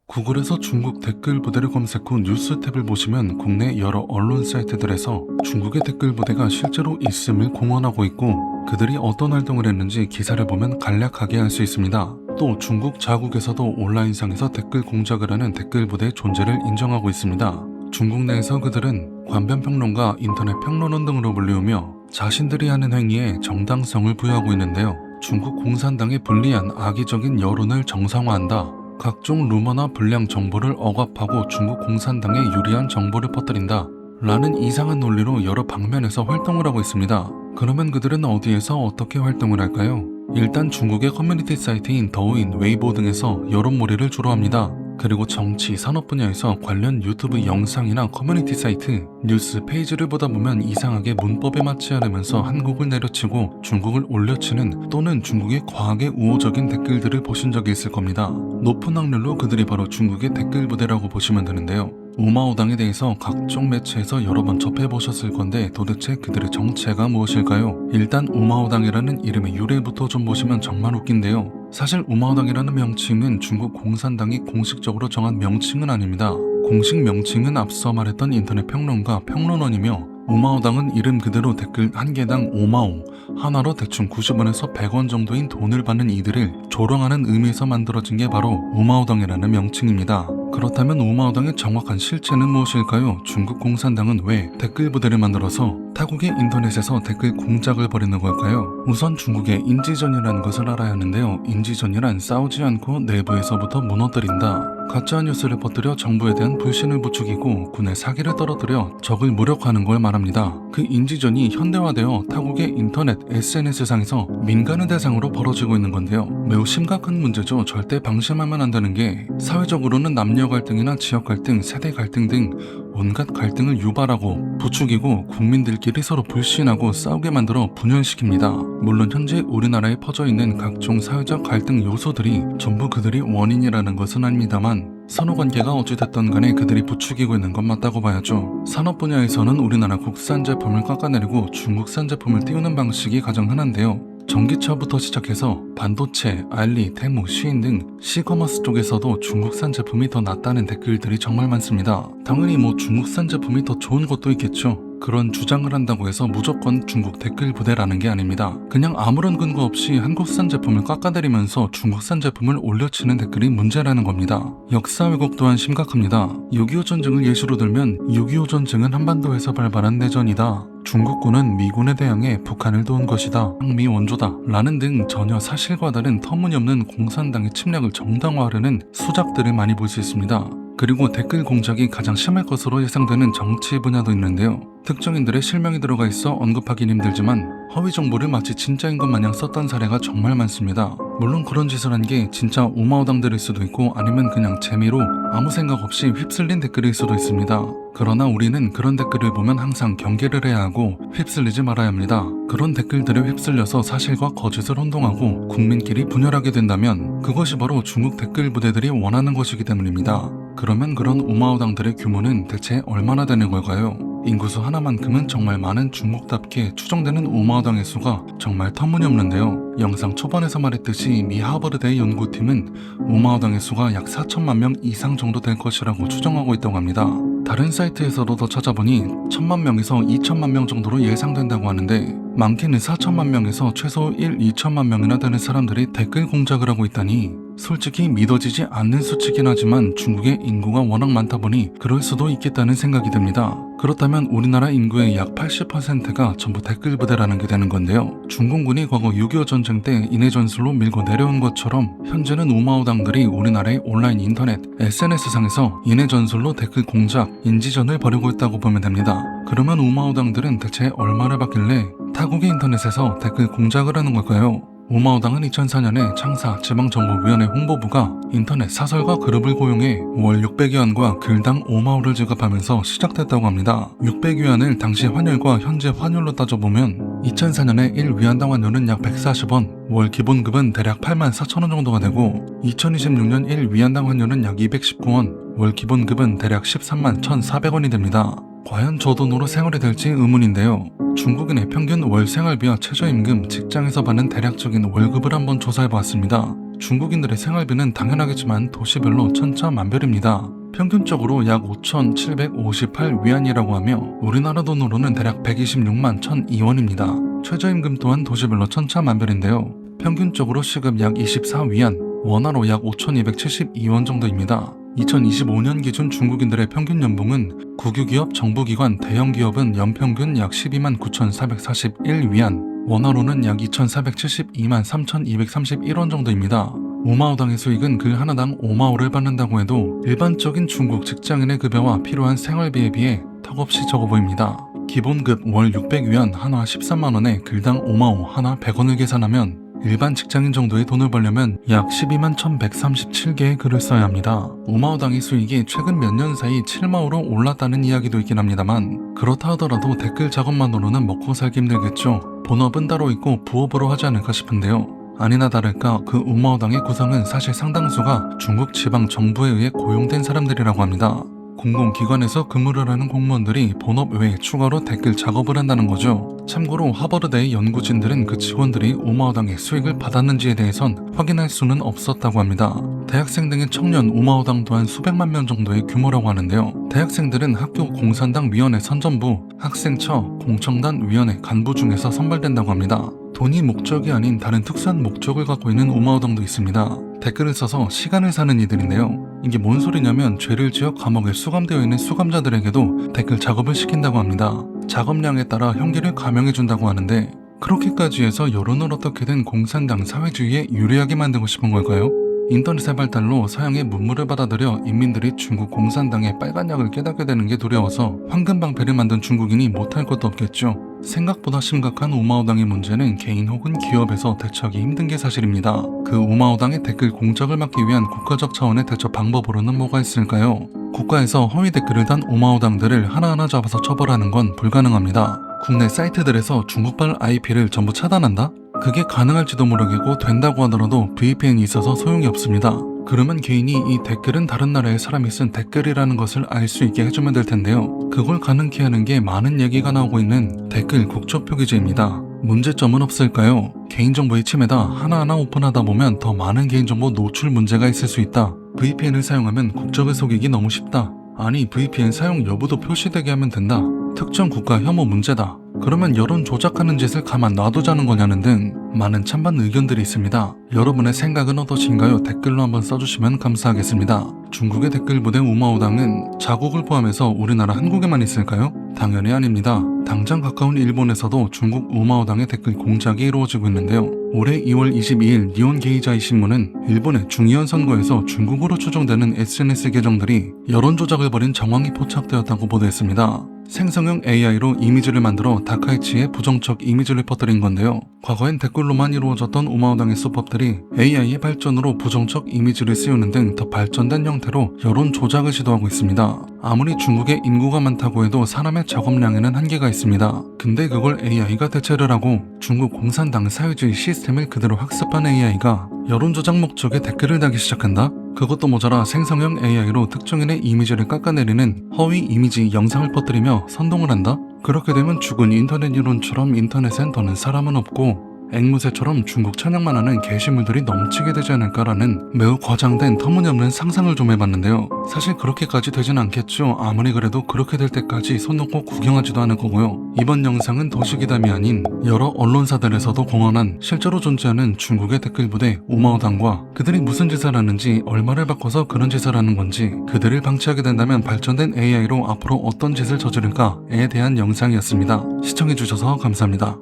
구글에서 중국 댓글 부대를 검색 후 뉴스 탭을 보시면 국내 여러 언론 사이트들에서 중국의 댓글 부대가 실제로 있음을 공언하고 있고 그들이 어떤 활동을 했는지 기사를 보면 간략하게 알 수 있습니다. 또 중국 자국에서도 온라인상에서 댓글 공작을 하는 댓글 부대의 존재를 인정하고 있습니다. 중국 내에서 그들은 관변평론가, 인터넷 평론원 등으로 불리우며 자신들이 하는 행위에 정당성을 부여하고 있는데요. 중국 공산당의 불리한 악의적인 여론을 정상화한다. 각종 루머나 불량 정보를 억압하고 중국 공산당에 유리한 정보를 퍼뜨린다 라는 이상한 논리로 여러 방면에서 활동을 하고 있습니다. 그러면 그들은 어디에서 어떻게 활동을 할까요? 일단 중국의 커뮤니티 사이트인 더우인, 웨이보 등에서 여론몰이를 주로 합니다. 그리고 정치, 산업 분야에서 관련 유튜브 영상이나 커뮤니티 사이트, 뉴스 페이지를 보다 보면 이상하게 문법에 맞지 않으면서 한국을 내려치고 중국을 올려치는 또는 중국의 과하게 우호적인 댓글들을 보신 적이 있을 겁니다. 높은 확률로 그들이 바로 중국의 댓글 부대라고 보시면 되는데요. 우마오당에 대해서 각종 매체에서 여러 번 접해보셨을 건데 도대체 그들의 정체가 무엇일까요? 일단 우마오당이라는 이름의 유래부터 좀 보시면 정말 웃긴데요. 사실 우마오당이라는 명칭은 중국 공산당이 공식적으로 정한 명칭은 아닙니다. 공식 명칭은 앞서 말했던 인터넷 평론가, 평론원이며 우마오당은 이름 그대로 댓글 한 개당 5마오, 하나로 대충 90원에서 100원 정도인 돈을 받는 이들을 조롱하는 의미에서 만들어진 게 바로 우마오당이라는 명칭입니다. 그렇다면 우마오당의 정확한 실체는 무엇일까요? 중국 공산당은 왜 댓글 부대를 만들어서 타국의 인터넷에서 댓글 공작을 벌이는 걸까요? 우선 중국의 인지전이라는 것을 알아야 하는데요. 인지전이란 싸우지 않고 내부에서부터 무너뜨린다. 가짜 뉴스를 퍼뜨려 정부에 대한 불신을 부추기고 군의 사기를 떨어뜨려 적을 무력화하는 걸 말합니다. 그 인지전이 현대화되어 타국의 인터넷, SNS상에서 민간을 대상으로 벌어지고 있는 건데요. 매우 심각한 문제죠. 절대 방심하면 안 되는 게 사회적으로는 남녀 갈등이나 지역 갈등, 세대 갈등 등 온갖 갈등을 유발하고 부추기고 국민들끼리 서로 불신하고 싸우게 만들어 분열시킵니다. 물론 현재 우리나라에 퍼져있는 각종 사회적 갈등 요소들이 전부 그들이 원인이라는 것은 아닙니다만 선후관계가 어찌됐든 간에 그들이 부추기고 있는 건 맞다고 봐야죠. 산업 분야에서는 우리나라 국산 제품을 깎아내리고 중국산 제품을 띄우는 방식이 가장 흔한데요. 전기차부터 시작해서 반도체, 알리, 테무, 쉬인 등 시커머스 쪽에서도 중국산 제품이 더 낫다는 댓글들이 정말 많습니다. 당연히 중국산 제품이 더 좋은 것도 있겠죠. 그런 주장을 한다고 해서 무조건 중국 댓글 부대라는 게 아닙니다. 그냥 아무런 근거 없이 한국산 제품을 깎아내리면서 중국산 제품을 올려치는 댓글이 문제라는 겁니다. 역사 왜곡 또한 심각합니다. 6.25 전쟁을 예시로 들면 6.25 전쟁은 한반도에서 발발한 내전이다. 중국군은 미군에 대항해 북한을 도운 것이다. 항미 원조다. 라는 등 전혀 사실과 다른 터무니없는 공산당의 침략을 정당화하려는 수작들을 많이 볼 수 있습니다. 그리고 댓글 공작이 가장 심할 것으로 예상되는 정치 분야도 있는데요. 특정인들의 실명이 들어가 있어 언급하긴 힘들지만 허위 정보를 마치 진짜인 것 마냥 썼던 사례가 정말 많습니다. 물론 그런 짓을 한 게 진짜 우마오당들일 수도 있고 아니면 그냥 재미로 아무 생각 없이 휩쓸린 댓글일 수도 있습니다. 그러나 우리는 그런 댓글을 보면 항상 경계를 해야 하고 휩쓸리지 말아야 합니다. 그런 댓글들에 휩쓸려서 사실과 거짓을 혼동하고 국민끼리 분열하게 된다면 그것이 바로 중국 댓글 부대들이 원하는 것이기 때문입니다. 그러면 그런 우마오당들의 규모는 대체 얼마나 되는 걸까요? 인구수 하나만큼은 정말 많은 중국답게 추정되는 우마오당의 수가 정말 터무니없는데요. 영상 초반에서 말했듯이 미 하버드대 연구팀은 우마오당의 수가 약 4천만 명 이상 정도 될 것이라고 추정하고 있다고 합니다. 다른 사이트에서도 더 찾아보니 1천만 명에서 2천만 명 정도로 예상된다고 하는데 많게는 4천만 명에서 최소 2천만 명이나 되는 사람들이 댓글 공작을 하고 있다니 솔직히 믿어지지 않는 수치긴 하지만 중국의 인구가 워낙 많다 보니 그럴 수도 있겠다는 생각이 듭니다. 그렇다면 우리나라 인구의 약 80%가 전부 댓글 부대라는 게 되는 건데요. 중공군이 과거 6.25 전쟁 때 인해 전술로 밀고 내려온 것처럼 현재는 우마오당들이 우리나라의 온라인 인터넷, SNS상에서 인해 전술로 댓글 공작, 인지전을 벌이고 있다고 보면 됩니다. 그러면 우마오당들은 대체 얼마를 받길래 타국의 인터넷에서 댓글 공작을 하는 걸까요? 우마오당은 2004년에 창사 지방정보위원회 홍보부가 인터넷 사설가 그룹을 고용해 월 600위안과 글당 5마오를 지급하면서 시작됐다고 합니다. 600위안을 당시 환율과 현재 환율로 따져보면 2004년에 1위안당 환율은 약 140원, 월 기본급은 대략 84,000원 정도가 되고 2026년 1위안당 환율은 약 219원, 월 기본급은 대략 13만 1,400원이 됩니다. 과연 저 돈으로 생활이 될지 의문인데요. 중국인의 평균 월 생활비와 최저임금, 직장에서 받는 대략적인 월급을 한번 조사해보았습니다. 중국인들의 생활비는 당연하겠지만 도시별로 천차만별입니다. 평균적으로 약 5,758위안이라고 하며 우리나라 돈으로는 대략 126만 1,002원입니다. 최저임금 또한 도시별로 천차만별인데요. 평균적으로 시급 약 24위안, 원화로 약 5,272원 정도입니다. 2025년 기준 중국인들의 평균 연봉은 국유기업, 정부기관, 대형기업은 연평균 약 12만 9,441위안, 원화로는 약 2,472만 3,231원 정도입니다. 우마오당의 수익은 글 하나당 5마오를 받는다고 해도 일반적인 중국 직장인의 급여와 필요한 생활비에 비해 턱없이 적어 보입니다. 기본급 월 600위안 한화 13만원에 글당 5마오 한화 100원을 계산하면 일반 직장인 정도의 돈을 벌려면 약 12만 1137개의 글을 써야 합니다. 우마오당의 수익이 최근 몇 년 사이 7마오로 올랐다는 이야기도 있긴 합니다만 그렇다 하더라도 댓글 작업만으로는 먹고 살기 힘들겠죠. 본업은 따로 있고 부업으로 하지 않을까 싶은데요. 아니나 다를까 그 우마오당의 구성은 사실 상당수가 중국 지방 정부에 의해 고용된 사람들이라고 합니다. 공공기관에서 근무를 하는 공무원들이 본업 외에 추가로 댓글 작업을 한다는 거죠. 참고로 하버드대의 연구진들은 그 직원들이 우마오당의 수익을 받았는지에 대해선 확인할 수는 없었다고 합니다. 대학생 등의 청년 우마오당 또한 수백만 명 정도의 규모라고 하는데요. 대학생들은 학교 공산당 위원회 선전부, 학생처, 공청단 위원회 간부 중에서 선발된다고 합니다. 돈이 목적이 아닌 다른 특수한 목적을 갖고 있는 우마오당도 있습니다. 댓글을 써서 시간을 사는 이들인데요. 이게 뭔 소리냐면 죄를 지어 감옥에 수감되어 있는 수감자들에게도 댓글 작업을 시킨다고 합니다. 작업량에 따라 형기를 감형해준다고 하는데 그렇게까지 해서 여론을 어떻게든 공산당 사회주의에 유리하게 만들고 싶은 걸까요? 인터넷의 발달로 서양의 문물을 받아들여 인민들이 중국 공산당의 빨간 약을 깨닫게 되는 게 두려워서 황금방패를 만든 중국인이 못할 것도 없겠죠. 생각보다 심각한 우마오당의 문제는 개인 혹은 기업에서 대처하기 힘든 게 사실입니다. 그 우마오당의 댓글 공작을 막기 위한 국가적 차원의 대처 방법으로는 뭐가 있을까요? 국가에서 허위 댓글을 단 우마오당들을 하나하나 잡아서 처벌하는 건 불가능합니다. 국내 사이트들에서 중국발 IP를 전부 차단한다? 그게 가능할지도 모르겠고 된다고 하더라도 VPN이 있어서 소용이 없습니다. 그러면 개인이 이 댓글은 다른 나라의 사람이 쓴 댓글이라는 것을 알 수 있게 해주면 될 텐데요. 그걸 가능케 하는 게 많은 얘기가 나오고 있는 댓글 국적 표기제입니다. 문제점은 없을까요? 개인정보의 침해다. 하나하나 오픈하다 보면 더 많은 개인정보 노출 문제가 있을 수 있다. VPN을 사용하면 국적을 속이기 너무 쉽다. 아니 VPN 사용 여부도 표시되게 하면 된다. 특정 국가 혐오 문제다. 그러면 여론 조작하는 짓을 가만 놔두자는 거냐는 등 많은 찬반 의견들이 있습니다. 여러분의 생각은 어떠신가요? 댓글로 한번 써주시면 감사하겠습니다. 중국의 댓글 부대 우마오당은 자국을 포함해서 우리나라 한국에만 있을까요? 당연히 아닙니다. 당장 가까운 일본에서도 중국 우마오당의 댓글 공작이 이루어지고 있는데요. 올해 2월 22일 니온 게이자이 신문은 일본의 중의원 선거에서 중국으로 추정되는 SNS 계정들이 여론 조작을 벌인 정황이 포착되었다고 보도했습니다. 생성형 AI로 이미지를 만들어 다카이치의 부정적 이미지를 퍼뜨린 건데요. 과거엔 댓글로만 이루어졌던 우마오당의 수법들이 AI의 발전으로 부정적 이미지를 씌우는 등 더 발전된 형태로 여론 조작을 시도하고 있습니다. 아무리 중국에 인구가 많다고 해도 사람의 작업량에는 한계가 있습니다. 근데 그걸 AI가 대체를 하고 중국 공산당 사회주의 시스템을 그대로 학습한 AI가 여론 조작 목적의 댓글을 달기 시작한다? 그것도 모자라 생성형 AI로 특정인의 이미지를 깎아내리는 허위 이미지 영상을 퍼뜨리며 선동을 한다? 그렇게 되면 죽은 인터넷 이론처럼 인터넷엔 더는 사람은 없고 앵무새처럼 중국 찬양만 하는 게시물들이 넘치게 되지 않을까라는 매우 과장된 터무니없는 상상을 좀 해봤는데요. 사실 그렇게까지 되진 않겠죠. 아무리 그래도 그렇게 될 때까지 손 놓고 구경하지도 않을 거고요. 이번 영상은 도시기담이 아닌 여러 언론사들에서도 공언한 실제로 존재하는 중국의 댓글 부대 우마오당과 그들이 무슨 짓을 하는지, 얼마를 바꿔서 그런 짓을 하는 건지, 그들을 방치하게 된다면 발전된 AI로 앞으로 어떤 짓을 저지를까에 대한 영상이었습니다. 시청해주셔서 감사합니다.